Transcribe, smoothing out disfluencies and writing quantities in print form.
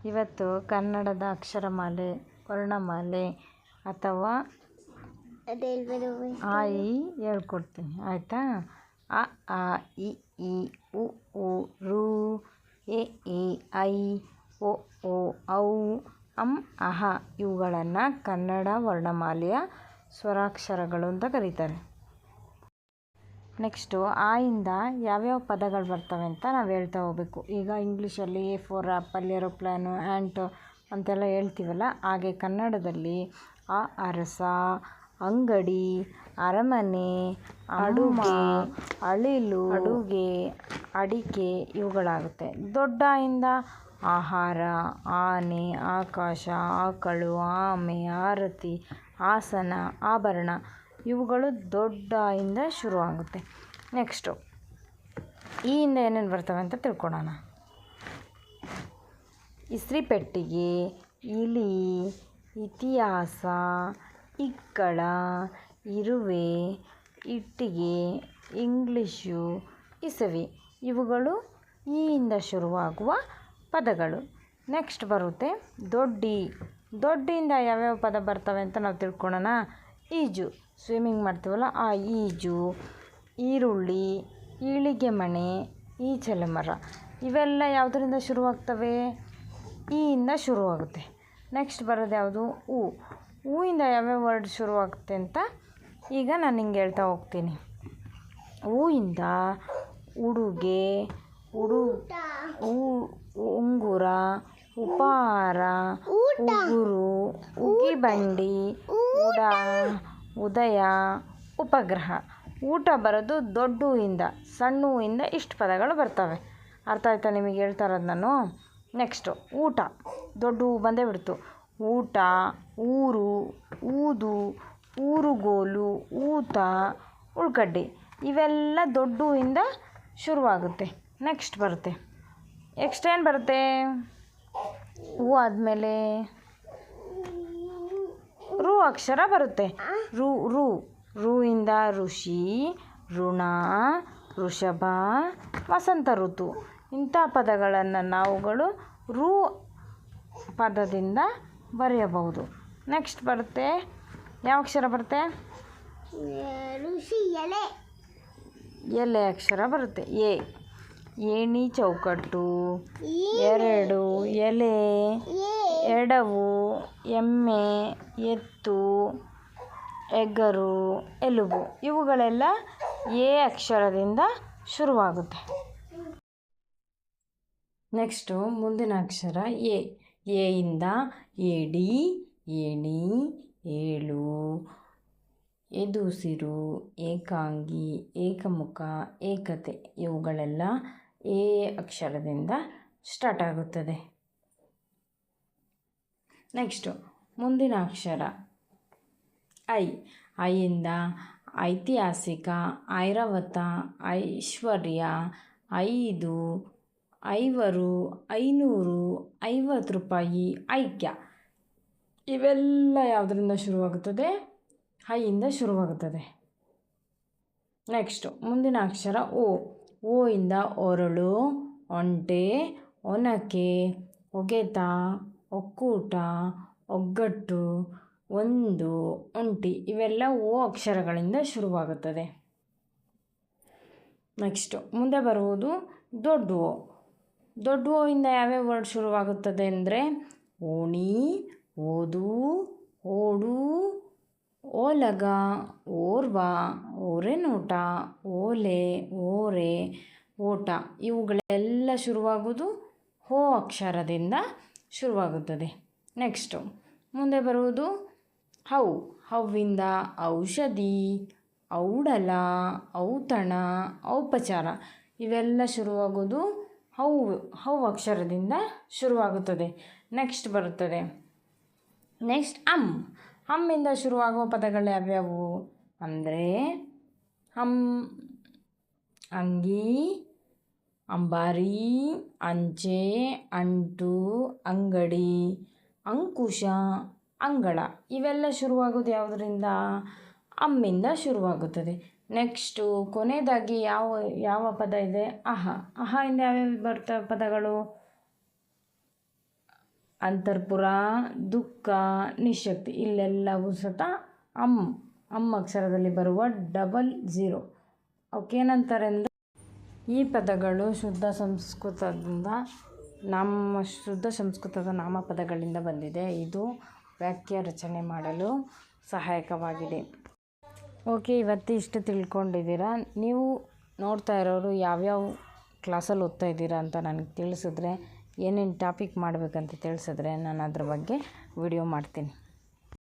ಇವತ್ತು ಕನ್ನಡದ ಅಕ್ಷರಮಾಲೆ, ವರ್ಣಮಾಲೆ ಅಥವಾ ಆಯಿ ಹೇಳ್ಕೊಡ್ತೀನಿ ಆಯಿತಾ. ಅ ಆ ಇ ಈ ಉ ಊ ರು ಎ ಎ ಐ ಒ ಓ ಔ ಅಂ ಅಹ ಇವುಗಳನ್ನು ಕನ್ನಡ ವರ್ಣಮಾಲೆಯ ಸ್ವರಾಕ್ಷರಗಳು ಅಂತ ಕರೀತಾರೆ. ನೆಕ್ಸ್ಟು ಆಯಿಂದ ಯಾವ್ಯಾವ ಪದಗಳು ಬರ್ತವೆ ಅಂತ ನಾವು ಹೇಳ್ತಾ ಹೋಗ್ಬೇಕು. ಈಗ ಇಂಗ್ಲೀಷಲ್ಲಿ ಎ ಫಾರ್ ಆ್ಯಪಲ್, ಏರೋಪ್ಲ್ಯಾನು, ಆ್ಯಂಟು ಅಂತೆಲ್ಲ ಹೇಳ್ತೀವಲ್ಲ, ಹಾಗೆ ಕನ್ನಡದಲ್ಲಿ ಅರಸ, ಅಂಗಡಿ, ಅರಮನೆ, ಅಡುಗೆ, ಅಳಿಲು, ಅಡುಗೆ, ಅಡಿಕೆ ಇವುಗಳಾಗುತ್ತೆ. ದೊಡ್ಡ ಇಂದ ಆಹಾರ, ಆನೆ, ಆಕಾಶ, ಆಕಳು, ಆಮೆ, ಆರತಿ, ಆಸನ, ಆಭರಣ ಇವುಗಳು ದೊಡ್ಡ ಇಂದ ಶುರುವಾಗುತ್ತೆ. ನೆಕ್ಸ್ಟು ಈ ಇಂದ ಏನೇನು ಬರ್ತವೆ ಅಂತ ತಿಳ್ಕೊಳ್ಳೋಣ. ಇಸ್ತ್ರಿ ಪೆಟ್ಟಿಗೆ, ಇಲಿ, ಇತಿಹಾಸ, ಇಕ್ಕಳ, ಇರುವೆ, ಇಟ್ಟಿಗೆ, ಇಂಗ್ಲೀಷು, ಇಸವಿ ಇವುಗಳು ಈ ಇಂದ ಶುರುವಾಗುವ ಪದಗಳು. ನೆಕ್ಸ್ಟ್ ಬರುತ್ತೆ ದೊಡ್ಡಿ. ದೊಡ್ಡಿಯಿಂದ ಯಾವ್ಯಾವ ಪದ ಬರ್ತವೆ ಅಂತ ನಾವು ತಿಳ್ಕೊಳ್ಳೋಣ. ಈಜು, ಸ್ವಿಮ್ಮಿಂಗ್ ಮಾಡ್ತೀವಲ್ಲ ಆ ಈಜು, ಈರುಳ್ಳಿ, ಈಳಿಗೆ ಮನೆ, ಈಚಲ ಮರ ಇವೆಲ್ಲ ಯಾವುದರಿಂದ ಶುರುವಾಗ್ತವೆ? ಈ ಇಂದ ಶುರುವಾಗುತ್ತೆ. ನೆಕ್ಸ್ಟ್ ಬರೋದು ಯಾವುದು? ಹೂವಿಂದ ಯಾವ್ಯಾವ ವರ್ಡ್ ಶುರುವಾಗುತ್ತೆ ಅಂತ ಈಗ ನಾನು ಹಿಂಗೆ ಹೇಳ್ತಾ ಹೋಗ್ತೀನಿ. ಹೂವಿಂದ ಉಡುಗೆ, ಉಂಗುರ, ಉಪಹಾರ, ಉಗುರು, ಉಗಿಬಂಡಿ, ಉದಯ, ಉಪಗ್ರಹ. ಊಟ ಬರೋದು ದೊಡ್ಡ ಹೂವಿಂದ, ಸಣ್ಣ ಹೂವಿಂದ ಇಷ್ಟು ಪದಗಳು ಬರ್ತವೆ. ಅರ್ಥ ಆಯ್ತಾ ನಿಮಗೆ ಹೇಳ್ತಾ ಇರೋದು ನಾನು? ನೆಕ್ಸ್ಟು ಊಟ. ದೊಡ್ಡ ಹೂವು ಬಂದೇ ಬಿಡ್ತು. ಊಟ, ಊರು, ಊದು, ಊರುಗೋಲು, ಊತ, ಉಳ್ಕಡ್ಡಿ ಇವೆಲ್ಲ ದೊಡ್ಡ ಹೂವಿಂದ ಶುರುವಾಗುತ್ತೆ. ನೆಕ್ಸ್ಟ್ ಬರುತ್ತೆ. ನೆಕ್ಸ್ಟ್ ಏನು ಬರುತ್ತೆ? ಹೂ ಆದಮೇಲೆ ರು ಅಕ್ಷರ ಬರುತ್ತೆ. ರುಯಿಂದ ಋಷಿ, ಋಣ, ವೃಷಭ, ವಸಂತ ಋತು ಇಂಥ ಪದಗಳನ್ನು ನಾವುಗಳು ರು ಪದದಿಂದ ಬರೆಯಬಹುದು. ನೆಕ್ಸ್ಟ್ ಬರುತ್ತೆ ಯಾವ ಅಕ್ಷರ ಬರುತ್ತೆ? ಎಲೆ ಅಕ್ಷರ ಬರುತ್ತೆ. ಏಣಿ ಚೌಕಟ್ಟು, ಎರಡು ಎಲೆ, ಎಡವು, ಎಮ್ಮೆ, ಎತ್ತು, ಎಗರು, ಎಲುಬು ಇವುಗಳೆಲ್ಲ ಎ ಅಕ್ಷರದಿಂದ ಶುರುವಾಗುತ್ತೆ. ನೆಕ್ಸ್ಟು ಮುಂದಿನ ಅಕ್ಷರ ಎ ಇಂದ ಏಡಿ, ಏಣಿ, ಏಳು, ಎದುಸಿರು, ಏಕಾಂಗಿ, ಏಕಮುಖ, ಏಕತೆ ಇವುಗಳೆಲ್ಲ ಎ ಅಕ್ಷರದಿಂದ ಸ್ಟಾರ್ಟ್ ಆಗುತ್ತದೆ. ನೆಕ್ಸ್ಟು ಮುಂದಿನ ಅಕ್ಷರ ಐಯಿಂದ ಐತಿಹಾಸಿಕ, ಐರಾವತ, ಐಶ್ವರ್ಯ, 5, 5, 500, 50 ರೂಪಾಯಿ, ಐಕ್ಯ ಇವೆಲ್ಲ ಯಾವುದರಿಂದ ಶುರುವಾಗುತ್ತದೆ? ಇಂದ ಶುರುವಾಗುತ್ತದೆ. ನೆಕ್ಸ್ಟು ಮುಂದಿನ ಅಕ್ಷರ ಓ ಇಂದ ಒರಳು, ಒಂಟೆ, ಒನಕೆ, ಒಗೆತ, ಒಕ್ಕೂಟ, ಒಗ್ಗಟ್ಟು, ಒಂದು, ಒಂಟಿ ಇವೆಲ್ಲ ಓ ಅಕ್ಷರಗಳಿಂದ ಶುರುವಾಗುತ್ತದೆ. ನೆಕ್ಸ್ಟು ಮುಂದೆ ಬರುವುದು ದೊಡ್ಡ ಓ. ದೊಡ್ಡ ಓ ಇಂದ ಯಾವ್ಯಾವ ವರ್ಡ್ ಶುರುವಾಗುತ್ತದೆ ಅಂದರೆ ಓಣಿ, ಓದು, ಓಡು, ಓಲಗ, ಓರ್ವ, ಓರೆನೋಟ, ಓಲೆ, ಓರೆ, ಓಟ ಇವುಗಳೆಲ್ಲ ಶುರುವಾಗುವುದು ಹೋ ಅಕ್ಷರದಿಂದ ಶುರುವಾಗುತ್ತದೆ. ನೆಕ್ಸ್ಟು ಮುಂದೆ ಬರುವುದು ಹವ್ವಿಂದ ಔಷಧಿ, ಔಡಲ, ಔತಣ, ಔಪಚಾರ ಇವೆಲ್ಲ ಶುರುವಾಗೋದು ಹೌ ಅಕ್ಷರದಿಂದ ಶುರುವಾಗುತ್ತದೆ. ನೆಕ್ಸ್ಟ್ ಬರುತ್ತದೆ ಹಮ್ಮಿಂದ ಶುರುವಾಗುವ ಪದಗಳು ಯಾವ್ಯಾವು ಅಂದರೆ ಅಂಗಿ, ಅಂಬಾರಿ, ಅಂಚೆ, ಅಂಟು, ಅಂಗಡಿ, ಅಂಕುಶ, ಅಂಗಳ ಇವೆಲ್ಲ ಶುರುವಾಗೋದು ಯಾವುದರಿಂದ? ಅಮ್ಮಿಂದ ಶುರುವಾಗುತ್ತದೆ. ನೆಕ್ಸ್ಟು ಕೊನೆಯದಾಗಿ ಯಾವ ಪದ ಇದೆ? ಇಂದ ಯಾವ್ಯಾವ ಬರ್ತವೆ ಪದಗಳು? ಅಂತರ್ಪುರ, ದುಃಖ, ನಿಶಕ್ತಿ ಇಲ್ಲೆಲ್ಲವೂ ಸತ ಅಮ್ ಅಕ್ಷರದಲ್ಲಿ ಬರುವ 00. ಓಕೆ, ಏನಂತಾರೆ ಅಂದರೆ ಈ ಪದಗಳು ಶುದ್ಧ ಸಂಸ್ಕೃತದ ನಾಮಪದಗಳಿಂದ ಬಂದಿದೆ. ಇದು ವಾಕ್ಯ ರಚನೆ ಮಾಡಲು ಸಹಾಯಕವಾಗಿದೆ. ಓಕೆ, ಇವತ್ತು ಇಷ್ಟು ತಿಳ್ಕೊಂಡಿದ್ದೀರಾ. ನೀವು ನೋಡ್ತಾ ಇರೋರು ಯಾವ್ಯಾವ ಕ್ಲಾಸಲ್ಲಿ ಓದ್ತಾ ಇದ್ದೀರಾ ಅಂತ ನನಗೆ ತಿಳಿಸಿದ್ರೆ, ಏನೇನು ಟಾಪಿಕ್ ಮಾಡಬೇಕಂತ ತಿಳಿಸಿದ್ರೆ ನಾನು ಅದ್ರ ಬಗ್ಗೆ ವಿಡಿಯೋ ಮಾಡ್ತೀನಿ.